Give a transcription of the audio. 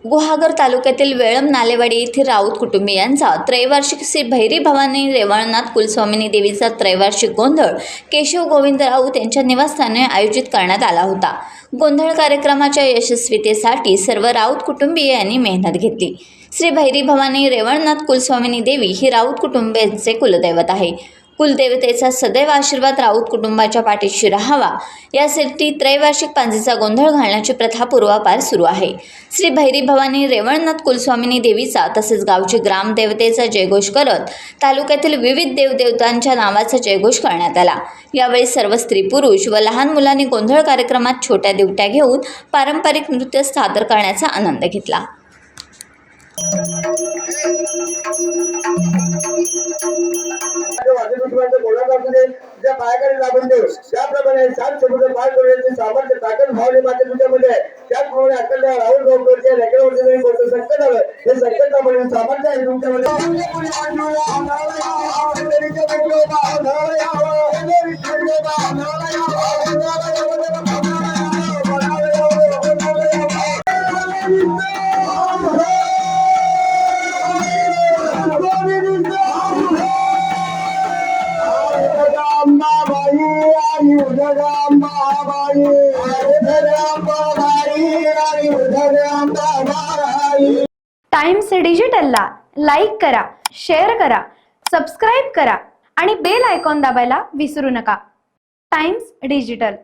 गुहागर तालुक्यातील वेळम नालेवाडी येथील राऊत कुटुंबियांचा त्रैवार्षिक श्री भैरी भवानी रेवणनाथ कुलस्वामिनी देवीचा त्रैवार्षिक गोंधळ केशव गोविंद राऊत यांच्या निवासस्थानी आयोजित करण्यात आला होता। गोंधळ कार्यक्रमाच्या यशस्वीतेसाठी सर्व राऊत कुटुंबीय यांनी मेहनत घेतली। श्री भैरी भवानी रेवणनाथ कुलस्वामिनी देवी ही राऊत कुटुंबियांचे कुलदैवत आहे। कुलदेवतेचा सदैव आशीर्वाद राऊत कुटुंबाच्या पाठीशी राहावा यासाठी त्रैवार्षिक पांजेचा गोंधळ घालण्याची प्रथा पूर्वापार सुरू आहे। श्री भैरी भवानी रेवणनाथ कुलस्वामिनी देवीचा तसेच गावची ग्रामदेवतेचा जयघोष करत तालुक्यातील विविध देवदेवतांच्या नावाचा जयघोष करण्यात आला। यावेळी सर्व स्त्री पुरुष व लहान मुलांनी गोंधळ कार्यक्रमात छोट्या दिवट्या घेऊन पारंपरिक नृत्य सादर करण्याचा आनंद घेतला। ज्या पायाकडे लागून देऊ त्याप्रमाणे सात समुद्र पार करण्याचे सामर्थ्य ताकद भावने माते तुझ्यामध्ये त्याचप्रमाणे अकल राहुल गौरचे रेकॉर्डवरचे कोणतं संकट आलं हे संकटामध्ये सामर्थ्य आहे तुमच्यामध्ये। टाइम्स डिजिटलला लाईक करा, शेअर करा, सबस्क्राईब करा आणि बेल आयकॉन दाबायला विसरू नका। Times digital.